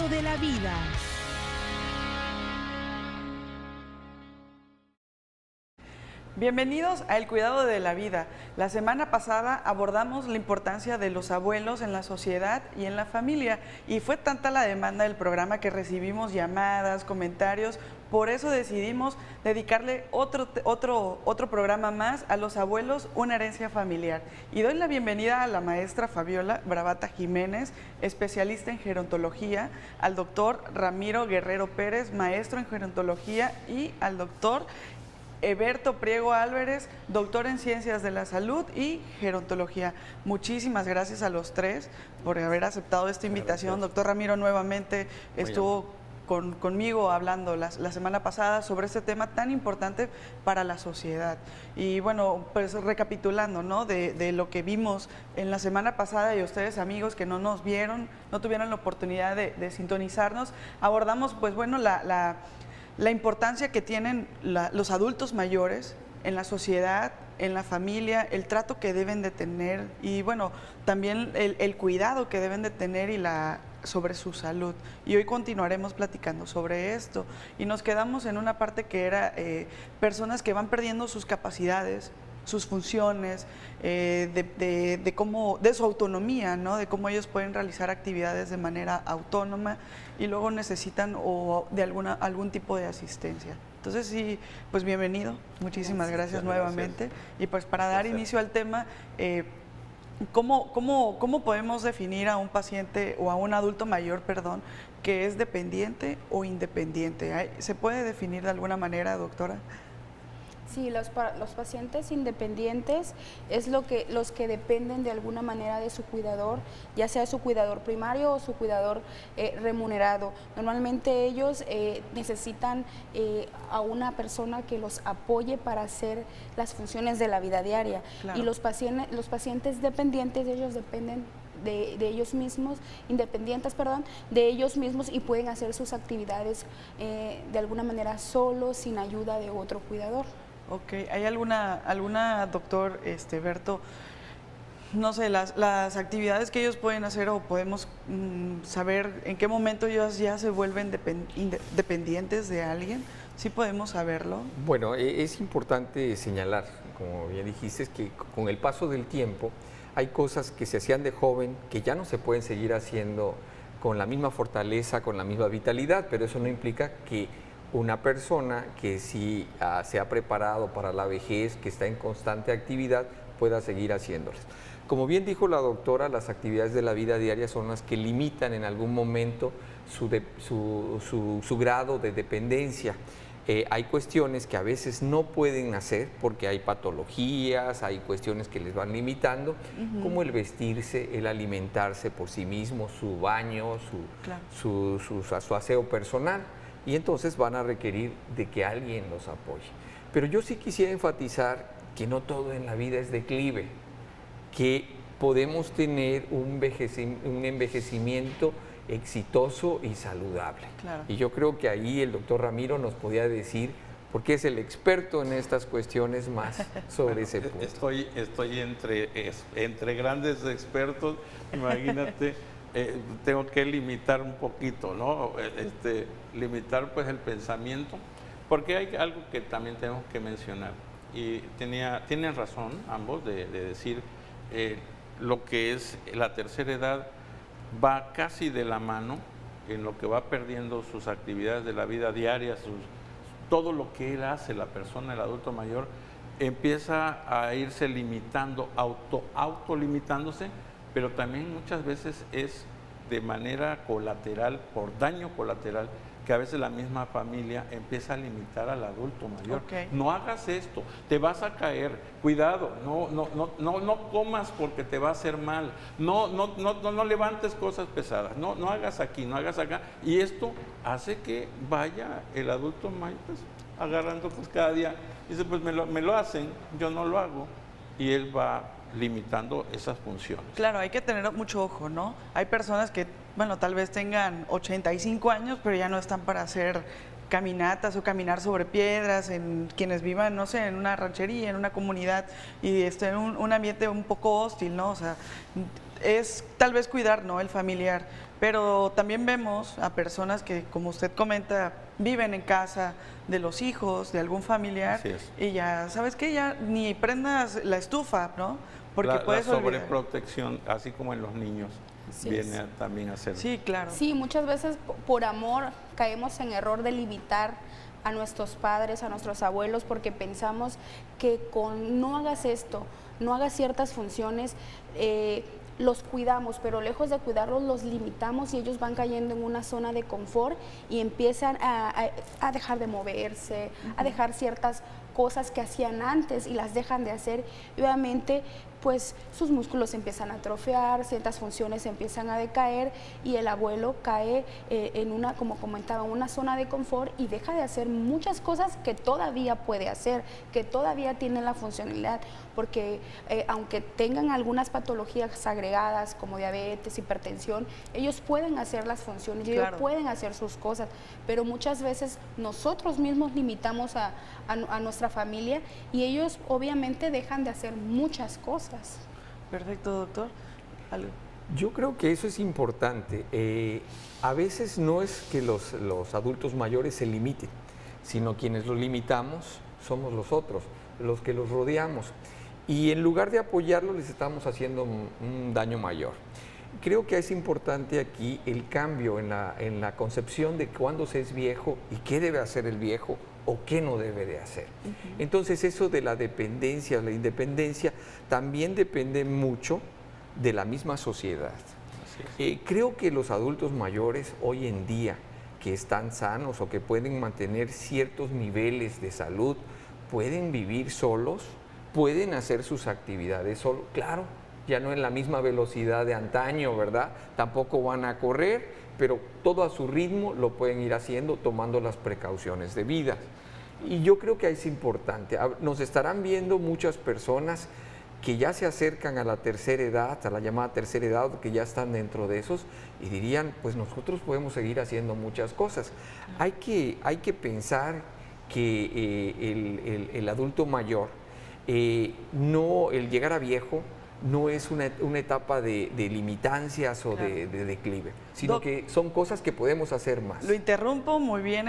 cuidado de la vida. Bienvenidos a El Cuidado de la Vida. La semana pasada abordamos la importancia de los abuelos en la sociedad y en la familia, y fue tanta la demanda del programa que recibimos llamadas, comentarios. Por eso decidimos dedicarle otro programa más a los abuelos, una herencia familiar. Y doy la bienvenida a la maestra Fabiola Bravata Jiménez, especialista en gerontología, al doctor Ramiro Guerrero Pérez, maestro en gerontología, y al doctor Eberto Priego Álvarez, doctor en Ciencias de la Salud y Gerontología. Muchísimas gracias a los tres por haber aceptado esta invitación. Doctor Ramiro nuevamente estuvo conmigo hablando la semana pasada sobre este tema tan importante para la sociedad. Y bueno, pues recapitulando, ¿no? de lo que vimos en la semana pasada, y ustedes amigos que no nos vieron, no tuvieron la oportunidad de sintonizarnos, abordamos pues bueno la importancia que tienen los adultos mayores en la sociedad, en la familia, el trato que deben de tener y bueno, también el cuidado que deben de tener sobre su salud. Y hoy continuaremos platicando sobre esto. Y nos quedamos en una parte que era personas que van perdiendo sus capacidades, sus funciones, de su autonomía, ¿no? De cómo ellos pueden realizar actividades de manera autónoma y luego necesitan de algún tipo de asistencia. Entonces sí, pues bienvenido, muchísimas gracias nuevamente. Y pues para dar inicio al tema, ¿cómo podemos definir a un paciente o a un adulto mayor, perdón, que es dependiente o independiente? ¿Se puede definir de alguna manera, doctora? Sí, los pacientes independientes es los que dependen de alguna manera de su cuidador, ya sea su cuidador primario o su cuidador remunerado. Normalmente ellos necesitan a una persona que los apoye para hacer las funciones de la vida diaria. Claro. Y los pacientes dependientes, ellos dependen de ellos mismos, independientes, perdón, de ellos mismos y pueden hacer sus actividades de alguna manera solos, sin ayuda de otro cuidador. Ok, ¿hay alguna doctor, Berto, no sé, las actividades que ellos pueden hacer o podemos saber en qué momento ellos ya se vuelven dependientes de alguien? ¿Sí podemos saberlo? Bueno, es importante señalar, como bien dijiste, que con el paso del tiempo hay cosas que se hacían de joven que ya no se pueden seguir haciendo con la misma fortaleza, con la misma vitalidad, pero eso no implica que una persona que sí se ha preparado para la vejez, que está en constante actividad, pueda seguir haciéndolas. Como bien dijo la doctora, las actividades de la vida diaria son las que limitan en algún momento su grado de dependencia. Hay cuestiones que a veces no pueden hacer porque hay patologías, hay cuestiones que les van limitando, como el vestirse, el alimentarse por sí mismo, su baño, su aseo personal. Y entonces van a requerir de que alguien los apoye. Pero yo sí quisiera enfatizar que no todo en la vida es declive, que podemos tener un envejecimiento exitoso y saludable. Claro. Y yo creo que ahí el doctor Ramiro nos podía decir, porque es el experto en estas cuestiones más sobre ese punto. Estoy entre grandes expertos, imagínate. Tengo que limitar un poquito, ¿no? Limitar pues el pensamiento, porque hay algo que también tenemos que mencionar, y tienen razón ambos de decir lo que es la tercera edad va casi de la mano en lo que va perdiendo sus actividades de la vida diaria, todo lo que él hace, la persona, el adulto mayor, empieza a irse limitando, autolimitándose, pero también muchas veces es de manera colateral, por daño colateral, que a veces la misma familia empieza a limitar al adulto mayor. Okay. No hagas esto, te vas a caer, cuidado, no comas porque te va a hacer mal, no levantes cosas pesadas, no hagas aquí, no hagas acá. Y esto hace que vaya el adulto mayor pues, agarrando pues cada día, dice pues me lo hacen, yo no lo hago, y él va limitando esas funciones. Claro, hay que tener mucho ojo, ¿no? Hay personas que, bueno, tal vez tengan 85 años, pero ya no están para hacer caminatas o caminar sobre piedras, en quienes vivan, no sé, en una ranchería, en una comunidad y en un ambiente un poco hostil, ¿no? O sea, es tal vez cuidar, ¿no? El familiar, pero también vemos a personas que, como usted comenta, viven en casa de los hijos, de algún familiar, Así es. y ya, ¿sabes qué? Ya ni prendas la estufa, ¿no? Porque La puedes olvidar. sobreprotección, así como en los niños, Así viene es. también a ser. Sí, claro. Sí, muchas veces por amor caemos en error de limitar a nuestros padres, a nuestros abuelos, porque pensamos que con no hagas esto, no hagas ciertas funciones, los cuidamos, pero lejos de cuidarlos los limitamos y ellos van cayendo en una zona de confort y empiezan a dejar de moverse, a dejar ciertas cosas que hacían antes y las dejan de hacer. Y obviamente pues sus músculos empiezan a atrofiar, ciertas funciones empiezan a decaer y el abuelo cae en una, como comentaba, una zona de confort y deja de hacer muchas cosas que todavía puede hacer, que todavía tiene la funcionalidad, porque aunque tengan algunas patologías agregadas como diabetes, hipertensión, ellos pueden hacer las funciones, ellos pueden hacer sus cosas, pero muchas veces nosotros mismos limitamos a nuestra familia y ellos obviamente dejan de hacer muchas cosas. Perfecto, doctor. ¿Algo? Yo creo que eso es importante. A veces no es que los adultos mayores se limiten, sino quienes los limitamos somos los otros, los que los rodeamos. Y en lugar de apoyarlos, les estamos haciendo un daño mayor. Creo que es importante aquí el cambio en la concepción de cuándo se es viejo y qué debe hacer el viejo o qué no debe de hacer. Entonces eso de la dependencia, la independencia, también depende mucho de la misma sociedad. Creo que los adultos mayores hoy en día que están sanos o que pueden mantener ciertos niveles de salud, pueden vivir solos, pueden hacer sus actividades solos, claro, ya no en la misma velocidad de antaño, ¿verdad? Tampoco van a correr, pero todo a su ritmo lo pueden ir haciendo tomando las precauciones debidas. Y yo creo que es importante. Nos estarán viendo muchas personas que ya se acercan a la tercera edad, a la llamada tercera edad, que ya están dentro de esos, y dirían, pues nosotros podemos seguir haciendo muchas cosas. Hay que pensar que el adulto mayor, el llegar a viejo, no es una etapa de limitancias o de declive, sino que son cosas que podemos hacer más. Lo interrumpo muy bien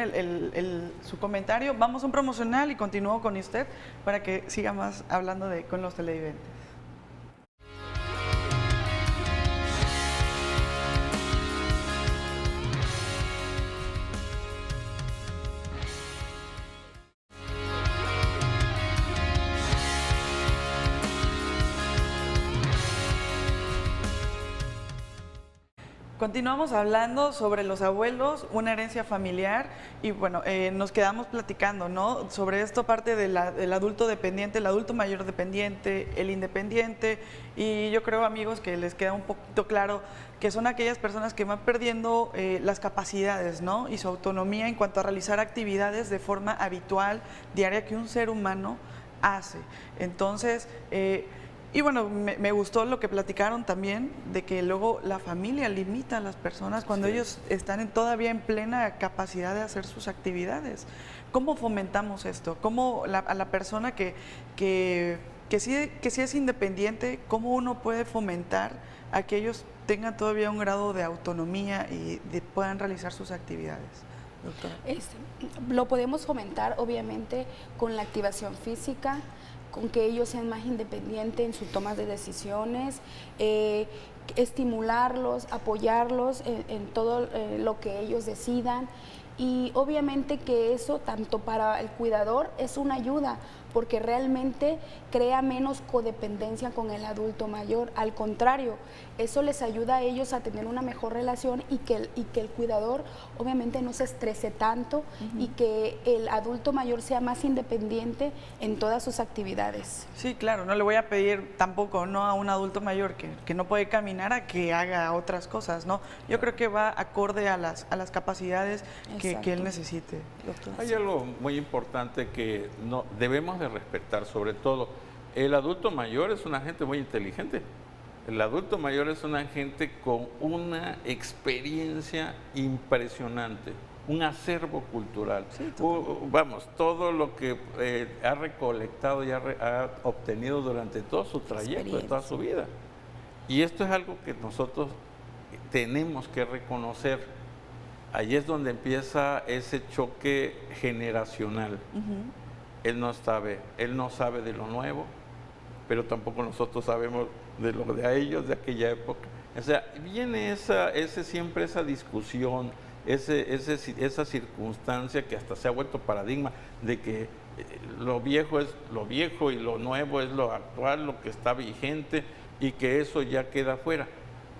su comentario. Vamos a un promocional y continúo con usted para que siga más hablando con los televidentes. Continuamos hablando sobre los abuelos, una herencia familiar, y bueno, nos quedamos platicando, ¿no? Sobre esto parte del adulto dependiente, el adulto mayor dependiente, el independiente, y yo creo, amigos, que les queda un poquito claro que son aquellas personas que van perdiendo las capacidades, ¿no? Y su autonomía en cuanto a realizar actividades de forma habitual, diaria, que un ser humano hace. Entonces, y bueno, me gustó lo que platicaron también, de que luego la familia limita a las personas cuando ellos están todavía en plena capacidad de hacer sus actividades. ¿Cómo fomentamos esto? ¿Cómo a la persona que sí es independiente, cómo uno puede fomentar a que ellos tengan todavía un grado de autonomía y puedan realizar sus actividades? Doctora. Lo podemos fomentar obviamente con la activación física, con que ellos sean más independientes en su toma de decisiones, estimularlos, apoyarlos en todo lo que ellos decidan, y obviamente que eso tanto para el cuidador es una ayuda, porque realmente crea menos codependencia con el adulto mayor. Al contrario, eso les ayuda a ellos a tener una mejor relación y que el cuidador obviamente no se estrese tanto y que el adulto mayor sea más independiente en todas sus actividades. Sí, claro, no le voy a pedir tampoco a un adulto mayor que no puede caminar a que haga otras cosas, ¿no? Yo creo que va acorde a las capacidades que él necesite, doctor. Hay algo muy importante que debemos de respetar, sobre todo. El adulto mayor es una gente muy inteligente. El adulto mayor es una gente con una experiencia impresionante, un acervo cultural. Sí, vamos, todo lo que ha recolectado y ha obtenido durante todo su trayecto, de toda su vida. Y esto es algo que nosotros tenemos que reconocer. Ahí es donde empieza ese choque generacional. Él no sabe de lo nuevo, pero tampoco nosotros sabemos de lo de ellos, de aquella época. O sea, viene siempre esa discusión, esa circunstancia que hasta se ha vuelto paradigma de que lo viejo es lo viejo y lo nuevo es lo actual, lo que está vigente, y que eso ya queda fuera.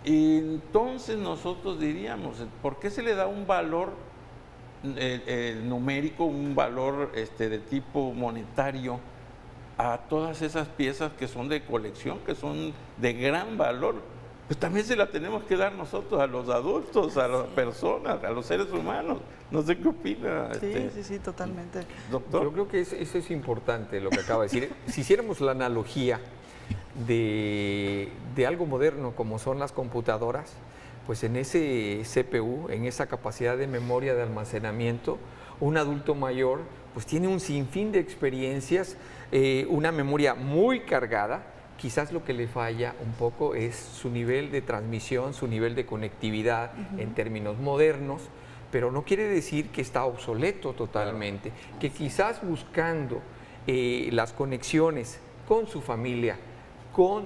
Y entonces nosotros diríamos, ¿por qué se le da un valor numérico, un valor de tipo monetario a todas esas piezas que son de colección, que son de gran valor? Pues también se la tenemos que dar nosotros a los adultos, a las personas, a los seres humanos. No sé qué opina. Sí, totalmente. Doctor. Yo creo que eso es importante lo que acaba de decir. Si hiciéramos la analogía de algo moderno como son las computadoras, pues en ese CPU, en esa capacidad de memoria de almacenamiento, un adulto mayor pues tiene un sinfín de experiencias, una memoria muy cargada. Quizás lo que le falla un poco es su nivel de transmisión, su nivel de conectividad en términos modernos, pero no quiere decir que está obsoleto totalmente, que quizás buscando las conexiones con su familia, con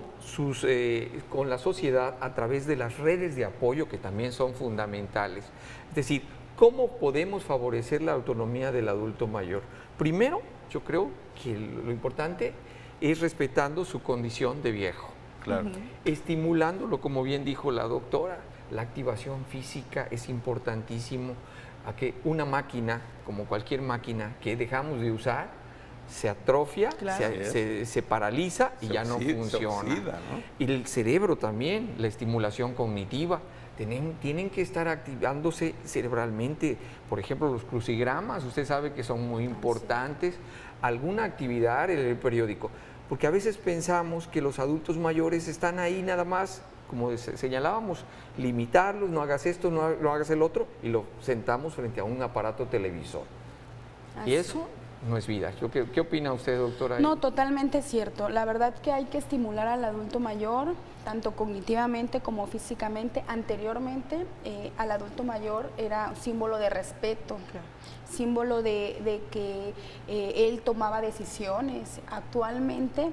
la sociedad a través de las redes de apoyo que también son fundamentales. Es decir, ¿cómo podemos favorecer la autonomía del adulto mayor? Primero, yo creo que lo importante es respetando su condición de viejo. Claro. Estimulándolo, como bien dijo la doctora, la activación física es importantísimo, a que una máquina, como cualquier máquina que dejamos de usar, se atrofia, se paraliza y ya no funciona. Se oxida, ¿no? Y el cerebro también, la estimulación cognitiva, tienen que estar activándose cerebralmente. Por ejemplo, los crucigramas, usted sabe que son muy importantes. Alguna actividad en el periódico, porque a veces pensamos que los adultos mayores están ahí nada más, como señalábamos, limitarlos, no hagas esto, no hagas el otro, y lo sentamos frente a un aparato televisor. Y eso no es vida. ¿Qué opina usted, doctora? No, totalmente cierto. La verdad que hay que estimular al adulto mayor, tanto cognitivamente como físicamente. Anteriormente, al adulto mayor era un símbolo de respeto, símbolo de que él tomaba decisiones. Actualmente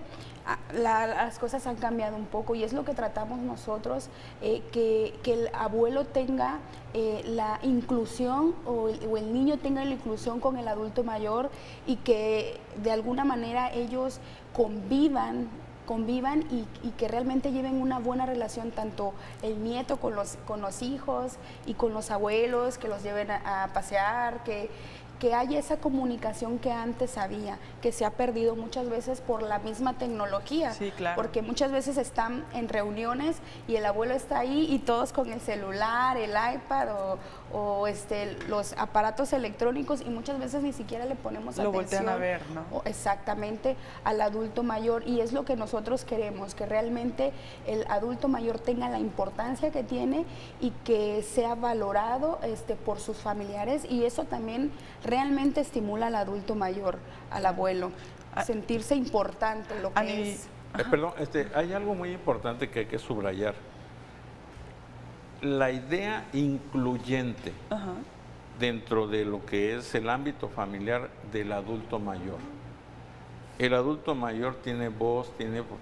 las cosas han cambiado un poco y es lo que tratamos nosotros, que el abuelo tenga la inclusión o el niño tenga la inclusión con el adulto mayor y que de alguna manera ellos convivan y que realmente lleven una buena relación, tanto el nieto con los hijos y con los abuelos, que los lleven a pasear, que haya esa comunicación que antes había, que se ha perdido muchas veces por la misma tecnología. Sí, claro. Porque muchas veces están en reuniones y el abuelo está ahí y todos con el celular, el iPad o los aparatos electrónicos, y muchas veces ni siquiera le ponemos lo atención. voltean a ver, ¿no? Exactamente, al adulto mayor, y es lo que nosotros queremos, que realmente el adulto mayor tenga la importancia que tiene y que sea valorado por sus familiares, y eso también realmente estimula al adulto mayor, al abuelo, sentirse importante lo que es. Perdón, hay algo muy importante que hay que subrayar. La idea incluyente dentro de lo que es el ámbito familiar del adulto mayor. El adulto mayor tiene voz,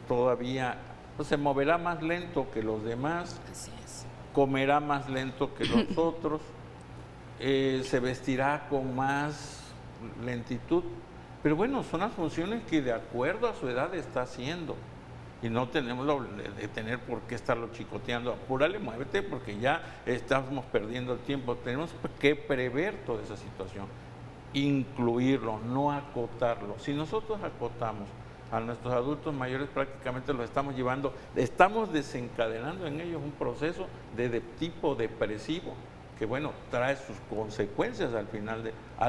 todavía, se moverá más lento que los demás, Así es. comerá más lento que los otros, se vestirá con más lentitud, pero bueno, son las funciones que de acuerdo a su edad está haciendo. Y no tenemos de tener por qué estarlo chicoteando, apúrale, muévete, porque ya estamos perdiendo el tiempo. Tenemos que prever toda esa situación, incluirlo, no acotarlo. Si nosotros acotamos a nuestros adultos mayores, prácticamente los estamos llevando, estamos desencadenando en ellos un proceso de tipo depresivo, que bueno, trae sus consecuencias al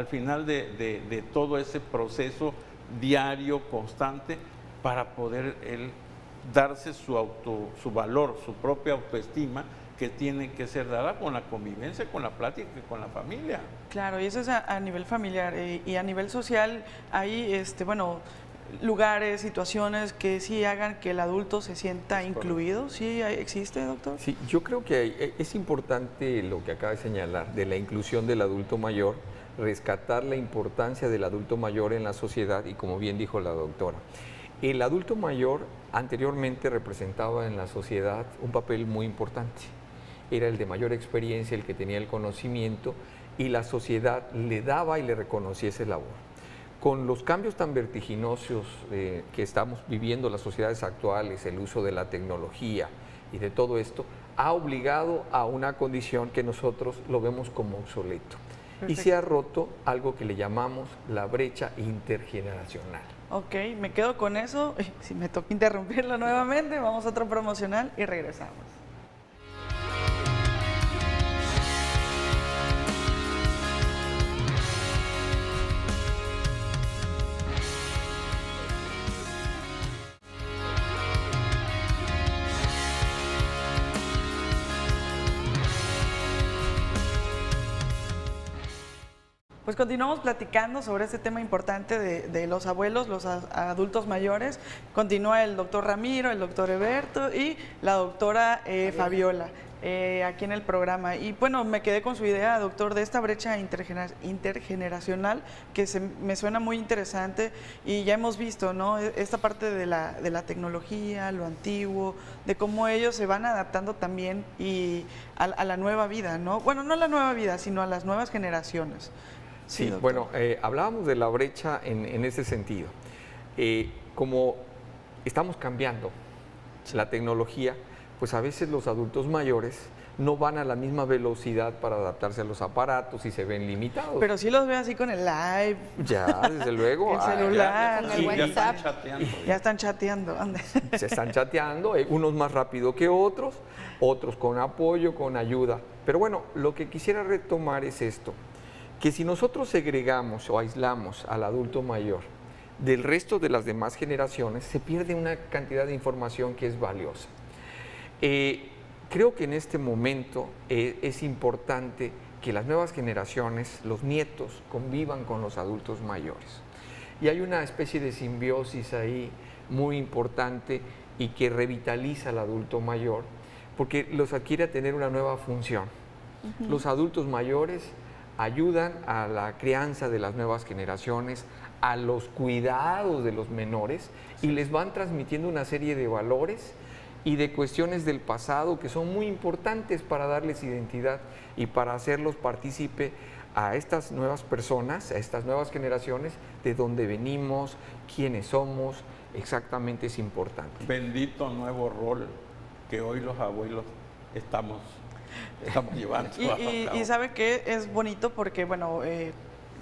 final de todo ese proceso diario, constante, para poder él darse su valor, su propia autoestima, que tiene que ser dada con la convivencia, con la plática y con la familia. Claro, y eso es a nivel familiar y a nivel social. Ahí, bueno, lugares, situaciones que sí hagan que el adulto se sienta incluido? ¿Sí existe, doctor? Sí, yo creo que es importante lo que acaba de señalar, de la inclusión del adulto mayor, rescatar la importancia del adulto mayor en la sociedad y como bien dijo la doctora, el adulto mayor anteriormente representaba en la sociedad un papel muy importante. Era el de mayor experiencia, el que tenía el conocimiento y la sociedad le daba y le reconocía esa labor. Con los cambios tan vertiginosos que estamos viviendo las sociedades actuales, el uso de la tecnología y de todo esto, ha obligado a una condición que nosotros lo vemos como obsoleto. Perfecto. Y se ha roto algo que le llamamos la brecha intergeneracional. Ok, me quedo con eso. Si me toca interrumpirlo nuevamente, vamos a otro promocional y regresamos. Pues continuamos platicando sobre este tema importante de los abuelos, los adultos mayores. Continúa el doctor Ramiro, el doctor Eberto y la doctora Fabiola aquí en el programa. Y bueno, me quedé con su idea, doctor, de esta brecha intergeneracional que me suena muy interesante y ya hemos visto, ¿no? Esta parte de la tecnología, lo antiguo, de cómo ellos se van adaptando también y a la nueva vida, ¿no? Bueno, no a la nueva vida, sino a las nuevas generaciones. Sí, bueno, hablábamos de la brecha en ese sentido. Como estamos cambiando la tecnología, pues a veces los adultos mayores no van a la misma velocidad para adaptarse a los aparatos y se ven limitados. Pero sí los veo así con el live. Ya, desde luego. El celular. Con el WhatsApp. Ya están chateando. Se están chateando, unos más rápido que otros, otros con apoyo, con ayuda. Pero bueno, lo que quisiera retomar es esto, que si nosotros segregamos o aislamos al adulto mayor del resto de las demás generaciones, se pierde una cantidad de información que es valiosa. Creo que en este momento es importante que las nuevas generaciones, los nietos, convivan con los adultos mayores. Y hay una especie de simbiosis ahí muy importante y que revitaliza al adulto mayor, porque los adquiere a tener una nueva función. Los adultos mayores ayudan a la crianza de las nuevas generaciones, a los cuidados de los menores y les van transmitiendo una serie de valores y de cuestiones del pasado que son muy importantes para darles identidad y para hacerlos partícipe a estas nuevas personas, a estas nuevas generaciones, de dónde venimos, quiénes somos, exactamente es importante. Bendito nuevo rol que hoy los abuelos estamos llevando. Y sabe que es bonito porque, bueno,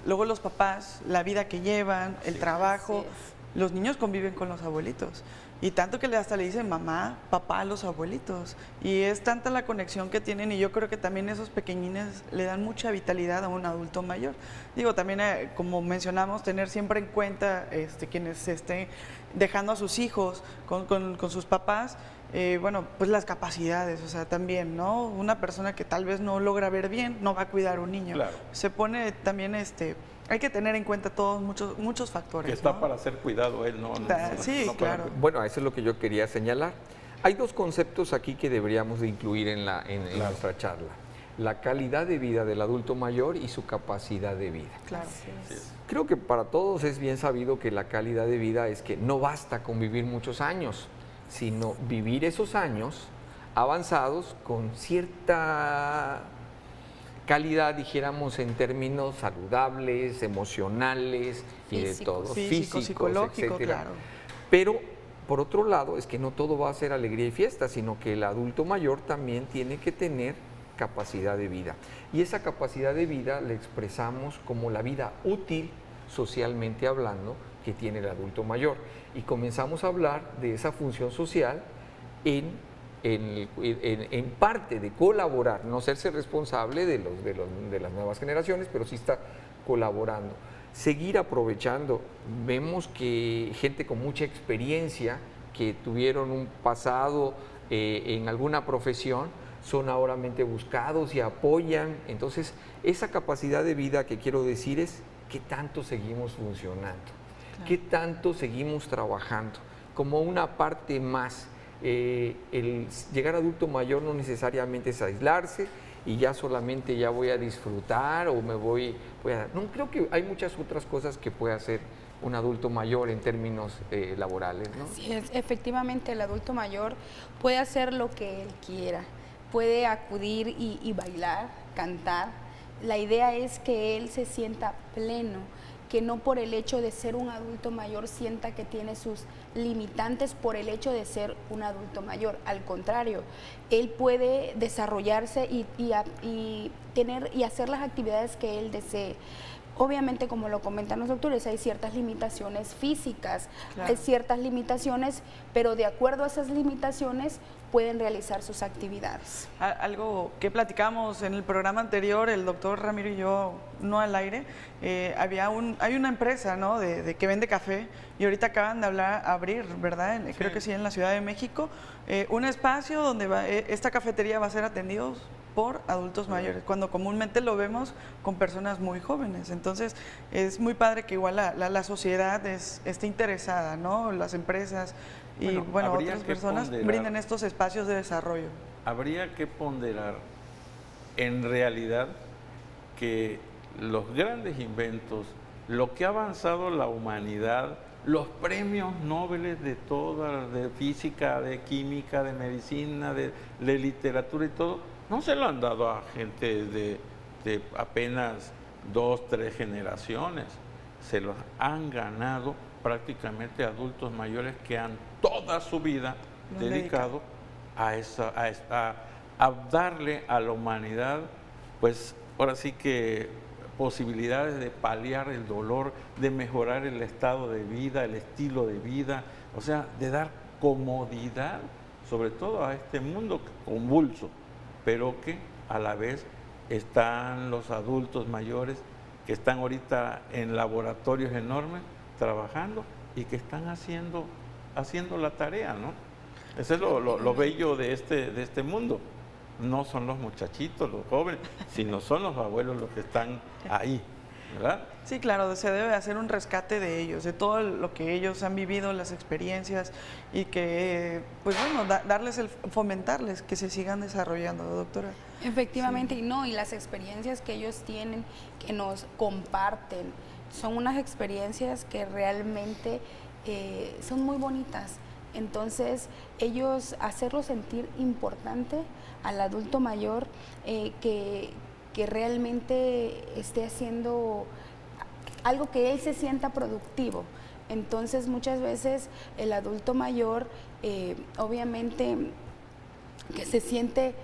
luego los papás, la vida que llevan, el trabajo, los niños conviven con los abuelitos. Y tanto que hasta le dicen mamá, papá a los abuelitos. Y es tanta la conexión que tienen y yo creo que también esos pequeñines le dan mucha vitalidad a un adulto mayor. Digo, también como mencionamos, tener siempre en cuenta quienes se estén dejando a sus hijos con sus papás, bueno, pues las capacidades, o sea, también, ¿no? Una persona que tal vez no logra ver bien, no va a cuidar a un niño. Claro. Se pone también, hay que tener en cuenta todos muchos factores. Que está, ¿no? para ser cuidado él, ¿no? Sí, claro. Bueno, eso es lo que yo quería señalar. Hay dos conceptos aquí que deberíamos de incluir en nuestra charla. La calidad de vida del adulto mayor y su capacidad de vida. Claro. Creo que para todos es bien sabido que la calidad de vida es que no basta con vivir muchos años, sino vivir esos años avanzados con cierta calidad, dijéramos, en términos saludables, emocionales y de todo, físicos, psicológicos, claro. Pero, por otro lado, es que no todo va a ser alegría y fiesta, sino que el adulto mayor también tiene que tener capacidad de vida. Y esa capacidad de vida la expresamos como la vida útil, socialmente hablando, que tiene el adulto mayor. Y comenzamos a hablar de esa función social en parte de colaborar, no serse responsable de las nuevas generaciones, pero sí está colaborando. Seguir aprovechando. Vemos que gente con mucha experiencia, que tuvieron un pasado en alguna profesión, son ahora buscados y apoyan. Entonces, esa capacidad de vida que quiero decir es qué tanto seguimos funcionando. ¿Qué tanto seguimos trabajando? Como una parte más. El llegar adulto mayor no necesariamente es aislarse y ya solamente ya voy a disfrutar o me voy a... No, creo que hay muchas otras cosas que puede hacer un adulto mayor en términos laborales, ¿no? Así es, efectivamente el adulto mayor puede hacer lo que él quiera, puede acudir y bailar, cantar. La idea es que él se sienta pleno, que no por el hecho de ser un adulto mayor sienta que tiene sus limitantes por el hecho de ser un adulto mayor. Al contrario, él puede desarrollarse y hacer las actividades que él desee. Obviamente, como lo comentan los doctores, hay ciertas limitaciones físicas, claro. Hay ciertas limitaciones, pero de acuerdo a esas limitaciones pueden realizar sus actividades. Algo que platicamos en el programa anterior, el doctor Ramiro y yo, no al aire, hay una empresa, ¿no?, de que vende café y ahorita acaban de abrir, ¿verdad? Sí. Creo que sí, en la Ciudad de México, un espacio donde esta cafetería va a ser atendidos por adultos mayores, cuando comúnmente lo vemos con personas muy jóvenes. Entonces, es muy padre que igual la sociedad esté interesada, ¿no? Las empresas y otras personas brinden estos espacios de desarrollo. Habría que ponderar, en realidad, que los grandes inventos, lo que ha avanzado la humanidad, los premios Nobel de toda, de física, de química, de medicina, de literatura y todo, no se lo han dado a gente de apenas 2, 3 generaciones, se los han ganado prácticamente adultos mayores que han toda su vida dedicado a darle a la humanidad, pues ahora sí que posibilidades de paliar el dolor, de mejorar el estado de vida, el estilo de vida, o sea, de dar comodidad, sobre todo a este mundo convulso, pero que a la vez están los adultos mayores que están ahorita en laboratorios enormes trabajando y que están haciendo la tarea, ¿no? Eso es lo bello de este mundo. No son los muchachitos, los jóvenes, sino son los abuelos los que están ahí, ¿verdad? Sí, claro, se debe hacer un rescate de ellos, de todo lo que ellos han vivido, las experiencias y que, pues bueno, fomentarles que se sigan desarrollando, doctora. Efectivamente, sí. Y las experiencias que ellos tienen, que nos comparten, son unas experiencias que realmente son muy bonitas. Entonces, ellos hacerlo sentir importante al adulto mayor, que realmente esté haciendo algo que él se sienta productivo. Entonces, muchas veces el adulto mayor, obviamente, que se siente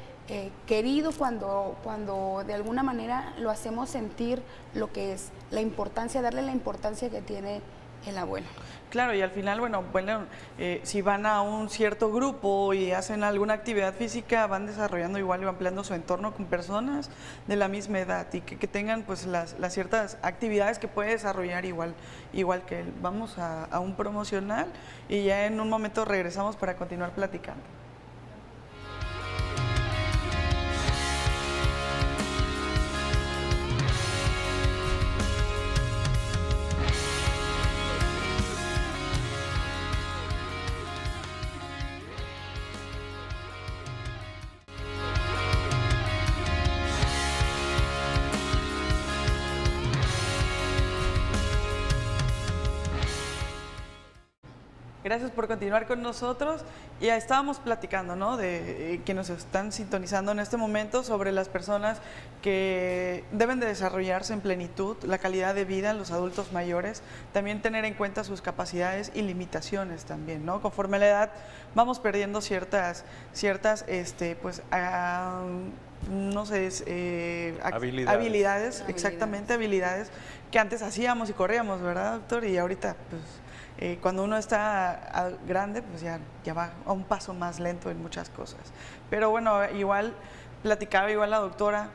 querido cuando de alguna manera lo hacemos sentir lo que es la importancia, darle la importancia que tiene el abuelo. Claro, y al final, si van a un cierto grupo y hacen alguna actividad física, van desarrollando igual y van ampliando su entorno con personas de la misma edad y que tengan pues las ciertas actividades que puede desarrollar igual que él. Vamos a un promocional y ya en un momento regresamos para continuar platicando. Gracias por continuar con nosotros. Ya estábamos platicando, ¿no?, de que nos están sintonizando en este momento sobre las personas que deben de desarrollarse en plenitud, la calidad de vida en los adultos mayores, también tener en cuenta sus capacidades y limitaciones también, ¿no? Conforme a la edad vamos perdiendo ciertas habilidades, exactamente, habilidades que antes hacíamos y corríamos, ¿verdad, doctor? Y ahorita, pues, cuando uno está grande, pues ya va a un paso más lento en muchas cosas. Pero bueno, platicaba la doctora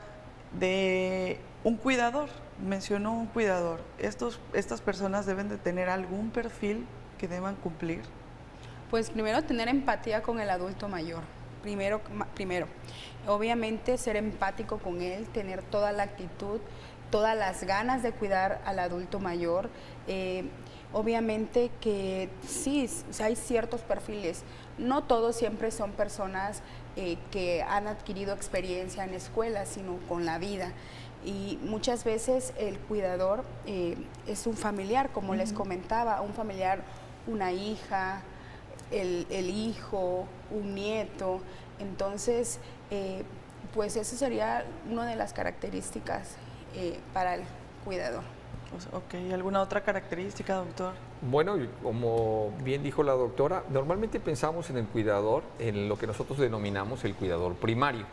de un cuidador, mencionó un cuidador. ¿Estas personas deben de tener algún perfil que deban cumplir? Pues primero tener empatía con el adulto mayor. Primero, obviamente ser empático con él, tener toda la actitud, todas las ganas de cuidar al adulto mayor. Obviamente que sí, hay ciertos perfiles, no todos siempre son personas que han adquirido experiencia en escuela, sino con la vida. Y muchas veces el cuidador es un familiar, como les comentaba, un familiar, una hija, el hijo, un nieto. Entonces, pues eso sería una de las características para el cuidador. Ok, ¿alguna otra característica, doctor? Bueno, como bien dijo la doctora, normalmente pensamos en el cuidador, en lo que nosotros denominamos el cuidador primario,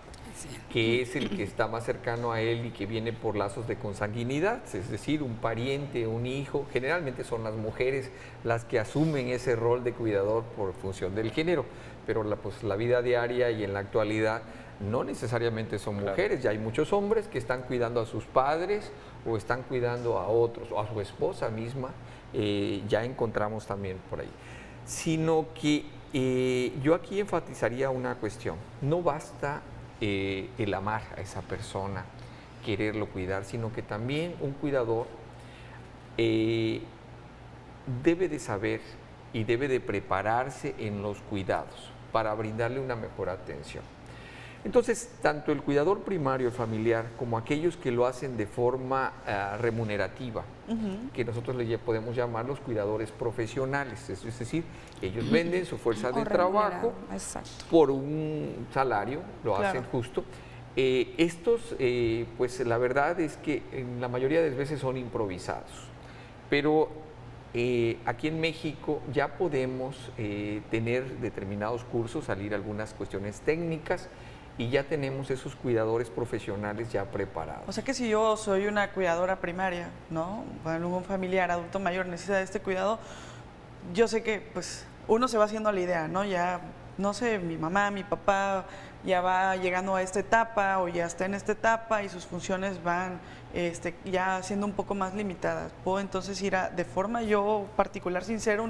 que es el que está más cercano a él y que viene por lazos de consanguinidad, es decir, un pariente, un hijo. Generalmente son las mujeres las que asumen ese rol de cuidador por función del género, pero la vida diaria y en la actualidad no necesariamente son mujeres, ya hay muchos hombres que están cuidando a sus padres o están cuidando a otros, o a su esposa misma, ya encontramos también por ahí. Sino que yo aquí enfatizaría una cuestión, no basta el amar a esa persona, quererlo cuidar, sino que también un cuidador debe de saber y debe de prepararse en los cuidados para brindarle una mejor atención. Entonces, tanto el cuidador primario familiar como aquellos que lo hacen de forma remunerativa, que nosotros le podemos llamar los cuidadores profesionales, es decir, ellos venden su fuerza de trabajo por un salario, lo hacen justo. Estos, pues la verdad es que en la mayoría de las veces son improvisados, pero aquí en México ya podemos tener determinados cursos, salir algunas cuestiones técnicas, y ya tenemos esos cuidadores profesionales ya preparados. O sea que si yo soy una cuidadora primaria, ¿no? Un familiar adulto mayor necesita de este cuidado, yo sé que pues uno se va haciendo a la idea, ¿no? Ya, no sé, mi mamá, mi papá ya va llegando a esta etapa o ya está en esta etapa y sus funciones van ya siendo un poco más limitadas. Puedo entonces ir de forma yo particular, sin ser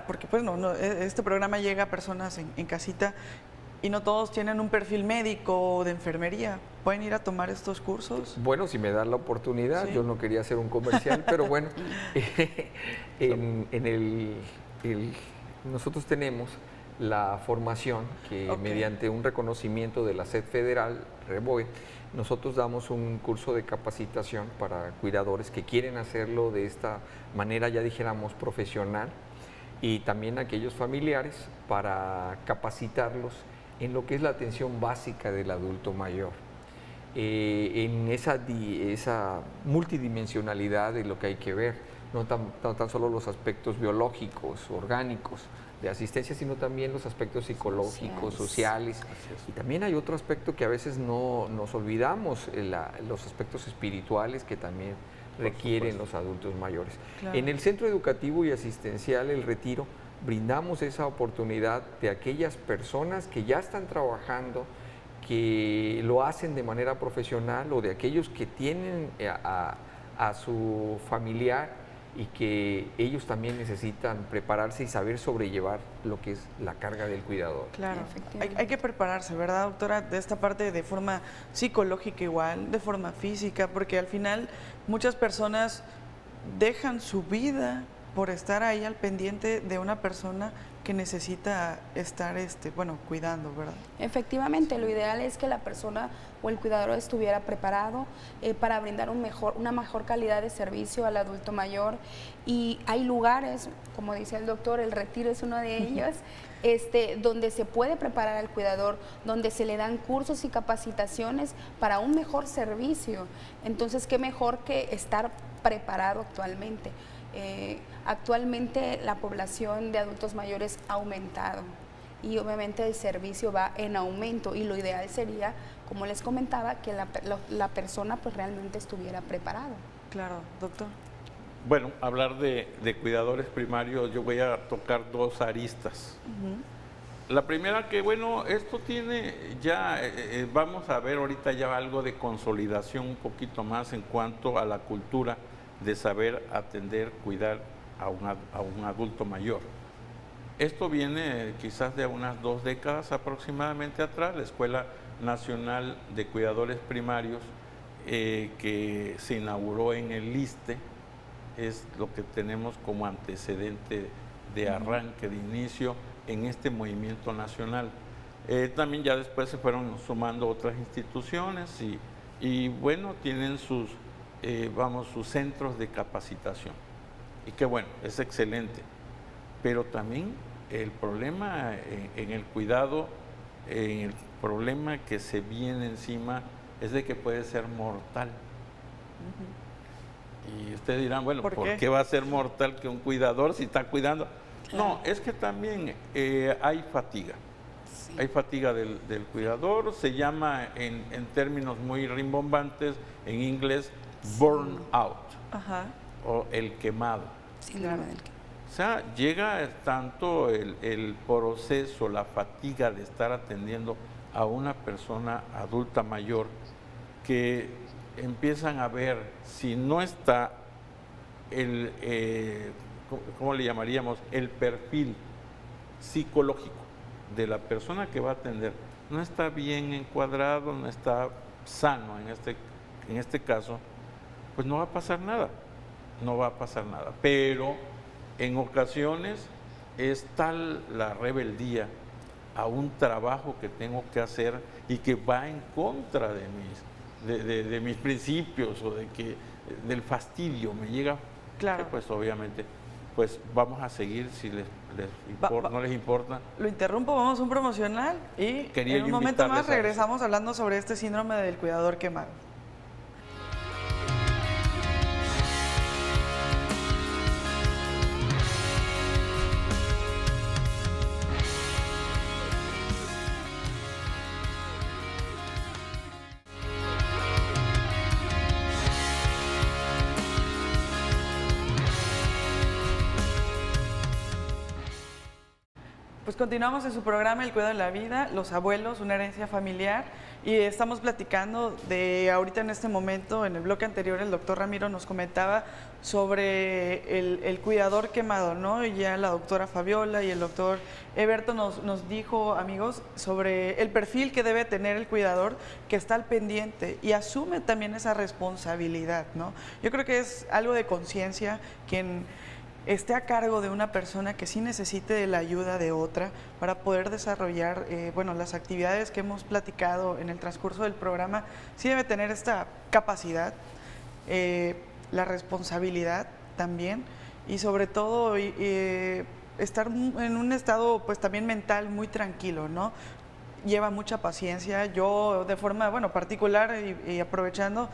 porque pues no, este programa llega a personas en casita y no todos tienen un perfil médico o de enfermería. ¿Pueden ir a tomar estos cursos? Bueno, si me dan la oportunidad, sí. Yo no quería hacer un comercial, pero bueno, nosotros tenemos la formación que mediante un reconocimiento de la SED Federal, REBOE, nosotros damos un curso de capacitación para cuidadores que quieren hacerlo de esta manera, ya dijéramos, profesional, y también aquellos familiares para capacitarlos en lo que es la atención básica del adulto mayor, en esa multidimensionalidad de lo que hay que ver, no tan solo los aspectos biológicos, orgánicos, de asistencia, sino también los aspectos psicológicos, sociales. Y también hay otro aspecto que a veces no nos olvidamos, los aspectos espirituales que también requieren los adultos mayores. Claro. En el centro educativo y asistencial El Retiro brindamos esa oportunidad de aquellas personas que ya están trabajando, que lo hacen de manera profesional, o de aquellos que tienen a su familiar y que ellos también necesitan prepararse y saber sobrellevar lo que es la carga del cuidador. Claro, hay que prepararse, ¿verdad, doctora? De esta parte de forma psicológica igual, de forma física, porque al final muchas personas dejan su vida por estar ahí al pendiente de una persona que necesita estar cuidando, ¿verdad? Efectivamente, lo ideal es que la persona o el cuidador estuviera preparado para brindar una mejor calidad de servicio al adulto mayor. Y hay lugares, como dice el doctor, El Retiro es uno de ellos, donde se puede preparar al cuidador, donde se le dan cursos y capacitaciones para un mejor servicio. Entonces, qué mejor que estar preparado actualmente. Actualmente la población de adultos mayores ha aumentado y obviamente el servicio va en aumento, y lo ideal sería, como les comentaba, que la persona pues realmente estuviera preparada. Claro, doctor. Bueno, hablar de cuidadores primarios, yo voy a tocar dos aristas. La primera, que bueno, esto tiene ya, vamos a ver ahorita ya algo de consolidación un poquito más en cuanto a la cultura de saber atender, cuidar a un adulto mayor. Esto viene quizás de unas 2 décadas aproximadamente atrás, la Escuela Nacional de Cuidadores Primarios, que se inauguró en el ISSSTE, es lo que tenemos como antecedente de arranque, de inicio en este movimiento nacional. También ya después se fueron sumando otras instituciones y bueno, tienen sus centros de capacitación. Y que bueno, es excelente. Pero también el problema en el cuidado, el problema que se viene encima es de que puede ser mortal. Y ustedes dirán, bueno, ¿por qué va a ser mortal que un cuidador si está cuidando? No, es que también hay fatiga. Sí. Hay fatiga del cuidador, se llama en términos muy rimbombantes, en inglés, burnout, o el quemado. Sí, claro. Del quemado. O sea, llega tanto el proceso, la fatiga de estar atendiendo a una persona adulta mayor que empiezan a ver si no está ¿cómo le llamaríamos? El perfil psicológico de la persona que va a atender no está bien encuadrado, no está sano en este caso, pues no va a pasar nada, no va a pasar nada. Pero en ocasiones es tal la rebeldía a un trabajo que tengo que hacer y que va en contra de mis principios o del fastidio me llega, claro. Pues obviamente pues vamos a seguir si no les importa. Lo interrumpo, vamos a un promocional y en un momento más regresamos hablando sobre este síndrome del cuidador quemado. Pues continuamos en su programa El Cuidado de la Vida, los abuelos, una herencia familiar, y estamos platicando de ahorita en este momento, en el bloque anterior el doctor Ramiro nos comentaba sobre el cuidador quemado, ¿no? Y ya la doctora Fabiola y el doctor Eberto nos dijo, amigos, sobre el perfil que debe tener el cuidador que está al pendiente y asume también esa responsabilidad, ¿no? Yo creo que es algo de conciencia quien esté a cargo de una persona que sí necesite de la ayuda de otra para poder desarrollar, las actividades que hemos platicado en el transcurso del programa, sí debe tener esta capacidad, la responsabilidad también y sobre todo estar en un estado pues también mental muy tranquilo, ¿no? Lleva mucha paciencia. Yo de forma, particular y aprovechando,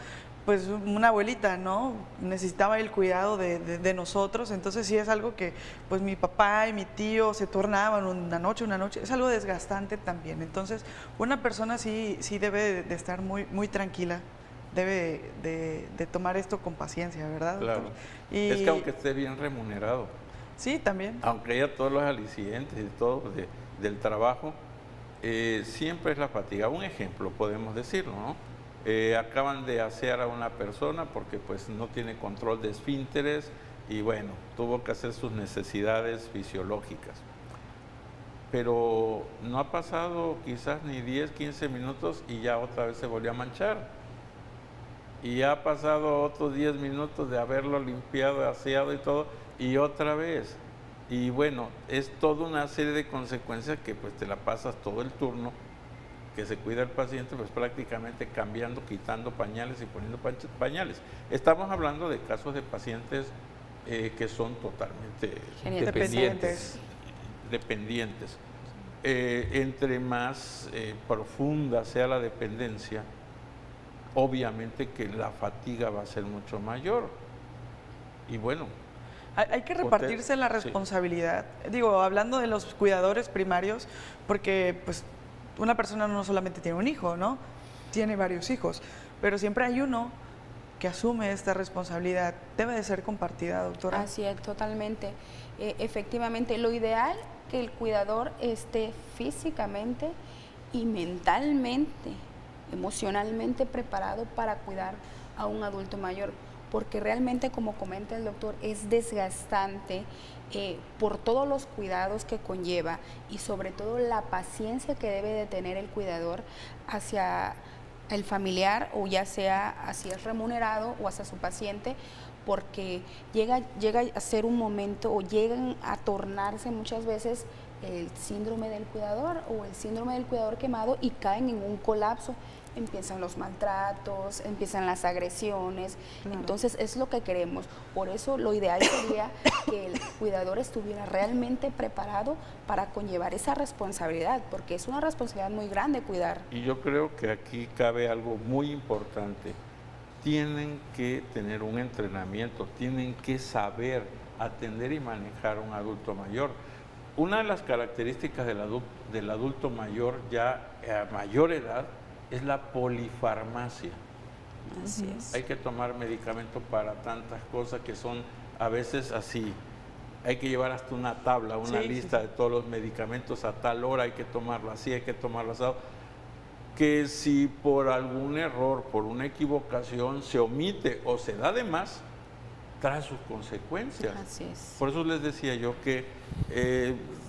pues una abuelita, ¿no? Necesitaba el cuidado de nosotros, entonces sí es algo que pues mi papá y mi tío se tornaban una noche, es algo desgastante también. Entonces una persona sí debe de estar muy, muy tranquila, debe de tomar esto con paciencia, ¿verdad, doctor? Claro, es que aunque esté bien remunerado. Sí, también. Aunque haya todos los alicientes y todo del trabajo, siempre es la fatiga. Un ejemplo podemos decirlo, ¿no? Acaban de asear a una persona porque pues no tiene control de esfínteres y bueno, tuvo que hacer sus necesidades fisiológicas. Pero no ha pasado quizás ni 10, 15 minutos y ya otra vez se volvió a manchar. Y ha pasado otros 10 minutos de haberlo limpiado, aseado y todo, y otra vez. Y bueno, es toda una serie de consecuencias que pues te la pasas todo el turno que se cuida el paciente, pues prácticamente cambiando, quitando pañales y poniendo pañales. Estamos hablando de casos de pacientes que son totalmente dependientes. Entre más profunda sea la dependencia, obviamente que la fatiga va a ser mucho mayor. Y bueno, hay que repartirse la responsabilidad. Sí. Digo, hablando de los cuidadores primarios, porque pues una persona no solamente tiene un hijo, ¿no? Tiene varios hijos, pero siempre hay uno que asume esta responsabilidad. Debe de ser compartida, doctora. Así es, totalmente. Efectivamente, lo ideal que el cuidador esté físicamente y mentalmente, emocionalmente preparado para cuidar a un adulto mayor, porque realmente, como comenta el doctor, es desgastante por todos los cuidados que conlleva y sobre todo la paciencia que debe de tener el cuidador hacia el familiar, o ya sea hacia el remunerado o hacia su paciente, porque llega a ser un momento o llegan a tornarse muchas veces el síndrome del cuidador o el síndrome del cuidador quemado y caen en un colapso. Empiezan los maltratos, empiezan las agresiones, entonces es lo que queremos. Por eso lo ideal sería que el cuidador estuviera realmente preparado para conllevar esa responsabilidad, porque es una responsabilidad muy grande cuidar. Y yo creo que aquí cabe algo muy importante. Tienen que tener un entrenamiento, tienen que saber atender y manejar a un adulto mayor. Una de las características del adulto mayor ya a mayor edad es la polifarmacia. Así es. Hay que tomar medicamento para tantas cosas que son a veces así. Hay que llevar hasta una tabla, una lista de todos los medicamentos a tal hora, hay que tomarlo así, hay que tomarlo así. Que si por algún error, por una equivocación se omite o se da de más, trae sus consecuencias. Así es. Por eso les decía yo que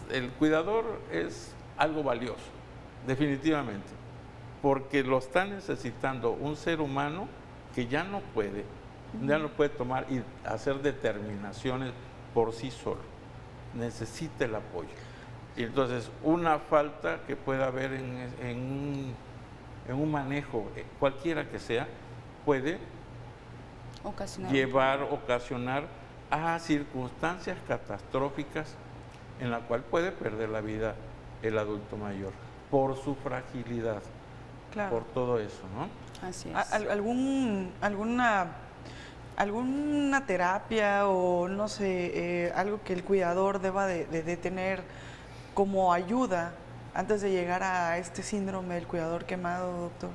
el cuidador es algo valioso, definitivamente, porque lo está necesitando un ser humano que ya no puede tomar y hacer determinaciones por sí solo, necesita el apoyo. Y entonces una falta que pueda haber en un manejo, cualquiera que sea, puede ocasionar a circunstancias catastróficas en la cual puede perder la vida el adulto mayor por su fragilidad, por todo eso, ¿no? Así es. ¿Alguna terapia o no sé, algo que el cuidador deba de tener como ayuda antes de llegar a este síndrome del cuidador quemado, doctor?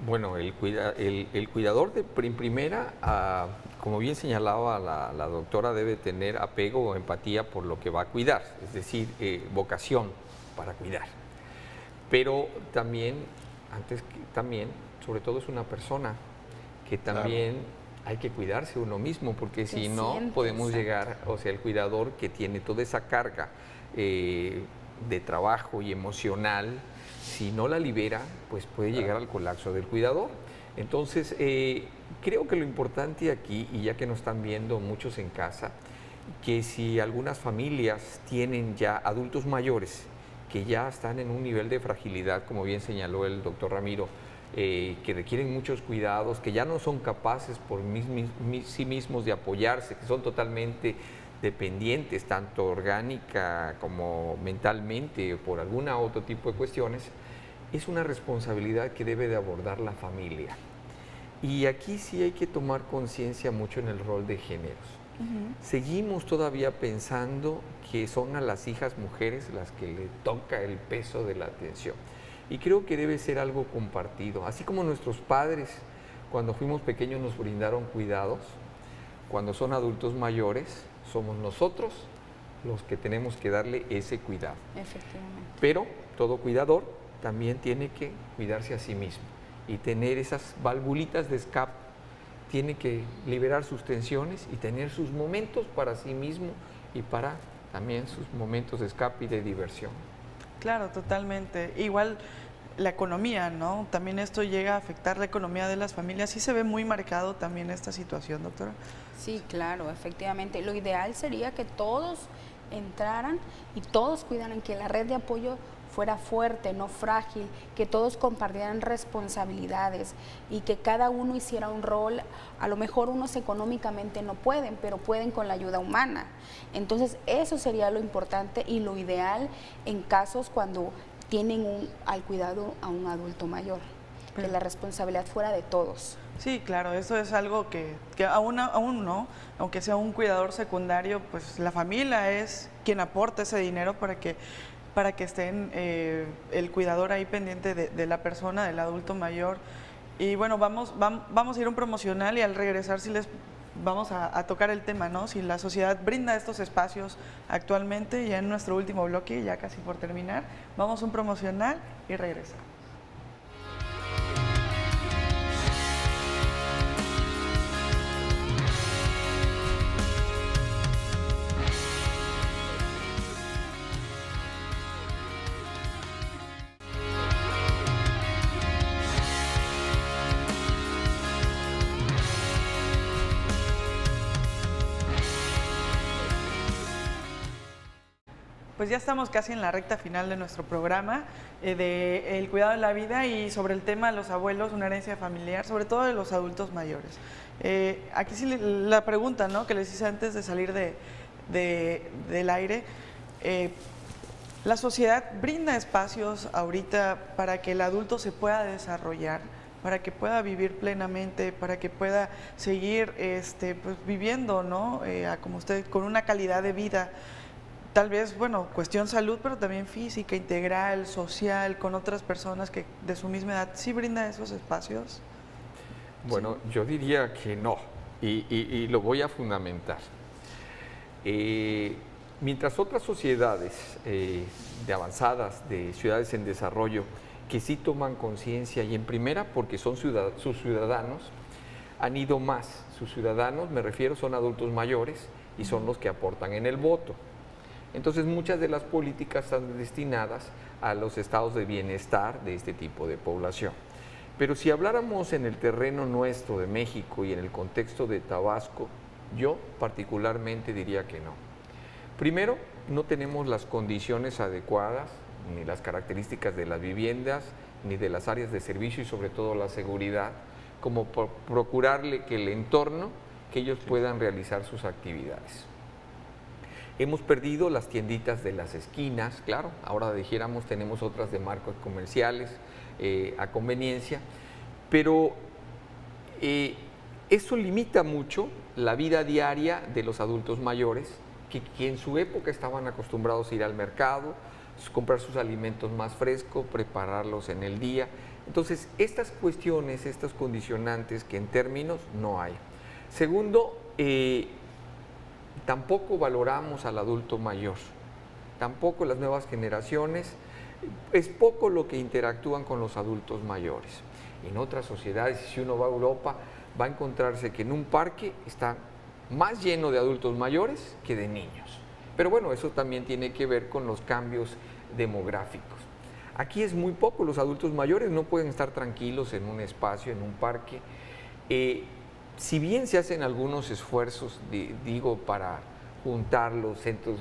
Bueno, el cuidador en primera, como bien señalaba la doctora, debe tener apego o empatía por lo que va a cuidar, es decir, vocación para cuidar. Pero también, sobre todo es una persona que también hay que cuidarse uno mismo, porque si no podemos llegar, o sea, el cuidador que tiene toda esa carga de trabajo y emocional, si no la libera, pues puede llegar al colapso del cuidador. Entonces, creo que lo importante aquí, y ya que nos están viendo muchos en casa, que si algunas familias tienen ya adultos mayores que ya están en un nivel de fragilidad, como bien señaló el doctor Ramiro, que requieren muchos cuidados, que ya no son capaces por sí mismos de apoyarse, que son totalmente dependientes, tanto orgánica como mentalmente, por alguna otro tipo de cuestiones, es una responsabilidad que debe de abordar la familia. Y aquí sí hay que tomar conciencia mucho en el rol de géneros. Seguimos todavía pensando que son a las hijas mujeres las que le toca el peso de la atención. Y creo que debe ser algo compartido. Así como nuestros padres, cuando fuimos pequeños, nos brindaron cuidados, cuando son adultos mayores, somos nosotros los que tenemos que darle ese cuidado. Efectivamente. Pero todo cuidador también tiene que cuidarse a sí mismo y tener esas valvulitas de escape. Tiene que liberar sus tensiones y tener sus momentos para sí mismo y para también sus momentos de escape y de diversión. Claro, totalmente. Igual la economía, ¿no? También esto llega a afectar la economía de las familias. ¿Sí se ve muy marcado también esta situación, doctora? Sí, claro, efectivamente. Lo ideal sería que todos entraran y todos cuidaran, que la red de apoyo fuera fuerte, no frágil, que todos compartieran responsabilidades y que cada uno hiciera un rol. A lo mejor unos económicamente no pueden, pero pueden con la ayuda humana. Entonces eso sería lo importante y lo ideal en casos cuando tienen al cuidado a un adulto mayor, que la responsabilidad fuera de todos. Sí, claro, eso es algo que aún no, aunque sea un cuidador secundario, pues la familia es quien aporta ese dinero para que estén el cuidador ahí pendiente de la persona, del adulto mayor. Y bueno, vamos a ir a un promocional y al regresar vamos a tocar el tema, ¿no? Si la sociedad brinda estos espacios actualmente, ya en nuestro último bloque, ya casi por terminar, vamos a un promocional y regresamos. pues ya estamos casi en la recta final de nuestro programa de el cuidado de la vida y sobre el tema de los abuelos, una herencia familiar, sobre todo de los adultos mayores. Aquí sí la pregunta, ¿no?, que les hice antes de salir del aire. ¿La sociedad brinda espacios ahorita para que el adulto se pueda desarrollar, para que pueda vivir plenamente, para que pueda seguir pues, viviendo, ¿no?, como usted, con una calidad de vida, tal vez, bueno, cuestión salud, pero también física, integral, social, con otras personas que de su misma edad? ¿Sí brinda esos espacios? Bueno, sí, yo diría que no, y lo voy a fundamentar. Mientras otras sociedades de avanzadas, de ciudades en desarrollo, que sí toman conciencia, y en primera porque son sus ciudadanos, han ido más. Sus ciudadanos, me refiero, son adultos mayores y son los que aportan en el voto. Entonces muchas de las políticas están destinadas a los estados de bienestar de este tipo de población. Pero si habláramos en el terreno nuestro de México y en el contexto de Tabasco, yo particularmente diría que no. Primero, no tenemos las condiciones adecuadas, ni las características de las viviendas, ni de las áreas de servicio y sobre todo la seguridad, como por procurarle que el entorno, que ellos puedan realizar sus actividades. Hemos perdido las tienditas de las esquinas, claro, ahora dijéramos tenemos otras de marcos comerciales a conveniencia, pero eso limita mucho la vida diaria de los adultos mayores, que en su época estaban acostumbrados a ir al mercado, comprar sus alimentos más frescos, prepararlos en el día. Entonces, estas cuestiones, estas condicionantes que en términos no hay. Segundo, tampoco valoramos al adulto mayor, tampoco las nuevas generaciones, es poco lo que interactúan con los adultos mayores. En otras sociedades, si uno va a Europa, va a encontrarse que en un parque está más lleno de adultos mayores que de niños. Pero bueno, eso también tiene que ver con los cambios demográficos. Aquí es muy poco, los adultos mayores no pueden estar tranquilos en un espacio, en un parque. Si bien se hacen algunos esfuerzos, digo, para juntar los centros,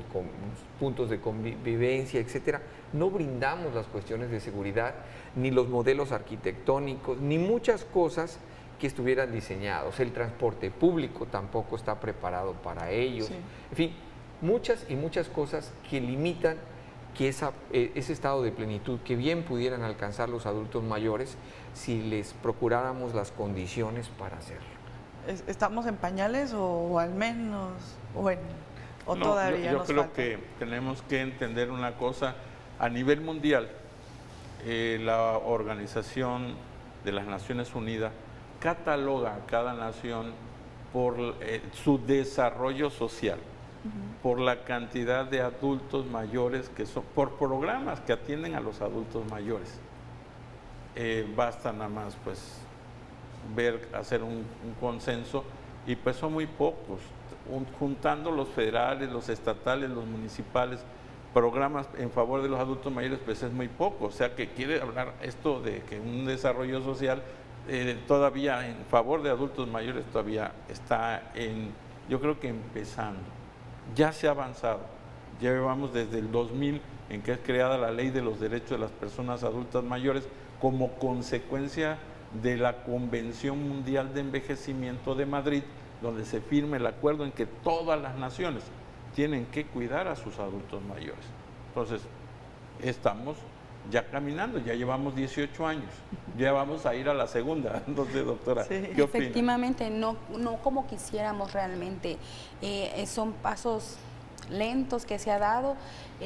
puntos de convivencia, etcétera, no brindamos las cuestiones de seguridad, ni los modelos arquitectónicos, ni muchas cosas que estuvieran diseñados. El transporte público tampoco está preparado para ellos. Sí. En fin, muchas cosas que limitan que ese estado de plenitud que bien pudieran alcanzar los adultos mayores si les procuráramos las condiciones para hacerlo. ¿Estamos en pañales o al menos, o no, todavía yo nos creo falta? Que tenemos que entender una cosa, a nivel mundial, la Organización de las Naciones Unidas cataloga a cada nación por su desarrollo social, por la cantidad de adultos mayores que son, por programas que atienden a los adultos mayores. Basta nada más pues hacer un consenso y pues son muy pocos, juntando los federales, los estatales, los municipales, programas en favor de los adultos mayores, pues es muy poco. O sea que quiere hablar esto de que un desarrollo social todavía en favor de adultos mayores todavía está yo creo que empezando. Ya se ha avanzado, ya llevamos desde el 2000 en que es creada la Ley de los Derechos de las Personas Adultas Mayores como consecuencia de la Convención Mundial de Envejecimiento de Madrid, donde se firma el acuerdo en que todas las naciones tienen que cuidar a sus adultos mayores. Entonces, estamos ya caminando, ya llevamos 18 años, ya vamos a ir a la segunda. Entonces, doctora, sí. ¿qué opina? Efectivamente, no como quisiéramos realmente, son pasos lentos que se ha dado,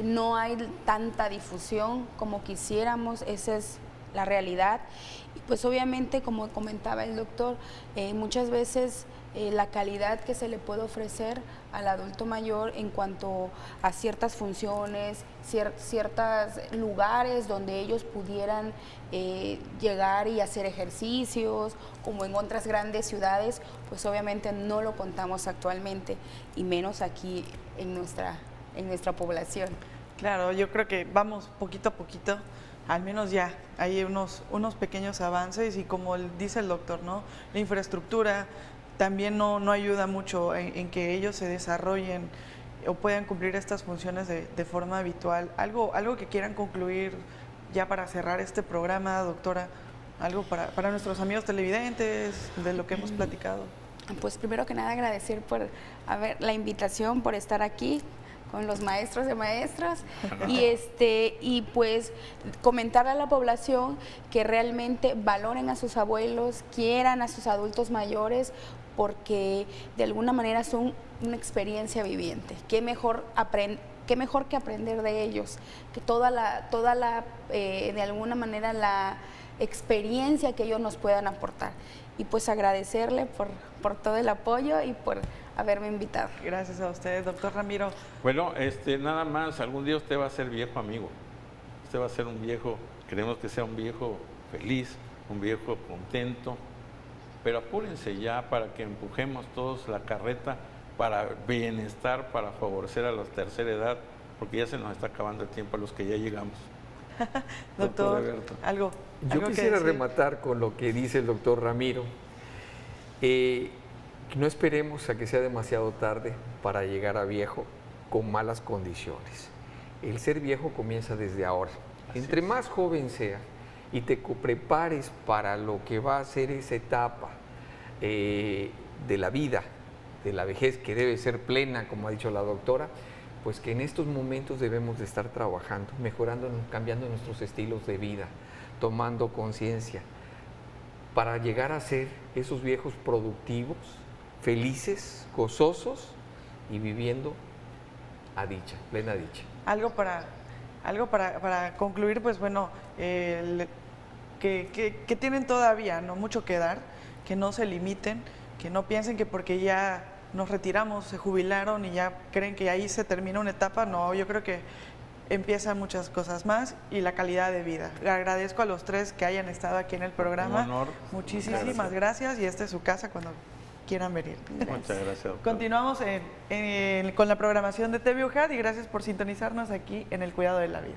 no hay tanta difusión como quisiéramos, esa es la realidad. Y pues obviamente, como comentaba el doctor, muchas veces la calidad que se le puede ofrecer al adulto mayor en cuanto a ciertas funciones, ciertos lugares donde ellos pudieran llegar y hacer ejercicios, como en otras grandes ciudades, pues obviamente no lo contamos actualmente, y menos aquí en nuestra población. Claro, yo creo que vamos poquito a poquito, al menos ya hay unos pequeños avances, y como dice el doctor, ¿no?, la infraestructura también no ayuda mucho en que ellos se desarrollen o puedan cumplir estas funciones de forma habitual. Algo que quieran concluir ya para cerrar este programa, doctora, algo para nuestros amigos televidentes de lo que hemos platicado. Pues primero que nada agradecer por la invitación, por estar aquí con los maestros de maestras y pues comentarle a la población que realmente valoren a sus abuelos, quieran a sus adultos mayores, porque de alguna manera son una experiencia viviente. Qué mejor que aprender de ellos, que toda la de alguna manera la experiencia que ellos nos puedan aportar. Y pues agradecerle por todo el apoyo y por haberme invitado. Gracias a usted, doctor Ramiro. Bueno, nada más, algún día usted va a ser viejo, amigo. Usted va a ser un viejo, queremos que sea un viejo feliz, un viejo contento, pero apúrense ya para que empujemos todos la carreta para bienestar, para favorecer a la tercera edad, porque ya se nos está acabando el tiempo a los que ya llegamos. Doctor, algo Yo quisiera que rematar con lo que dice el doctor Ramiro. No esperemos a que sea demasiado tarde para llegar a viejo con malas condiciones. El ser viejo comienza desde ahora. Entre más joven seas y te prepares para lo que va a ser esa etapa de la vida, de la vejez, que debe ser plena, como ha dicho la doctora, pues que en estos momentos debemos de estar trabajando, mejorando, cambiando nuestros estilos de vida, tomando conciencia, para llegar a ser esos viejos productivos, felices, gozosos y viviendo a dicha, plena dicha. Algo para concluir, pues bueno, que tienen todavía mucho que dar, que no se limiten, que no piensen que porque ya nos retiramos, se jubilaron y ya creen que ahí se termina una etapa. No, yo creo que empiezan muchas cosas más y la calidad de vida. Le agradezco a los tres que hayan estado aquí en el programa. Un honor. Muchísimas gracias y esta es su casa cuando quieran venir. Muchas gracias, doctor. Continuamos con la programación de TV UJAT y gracias por sintonizarnos aquí en El Cuidado de la Vida.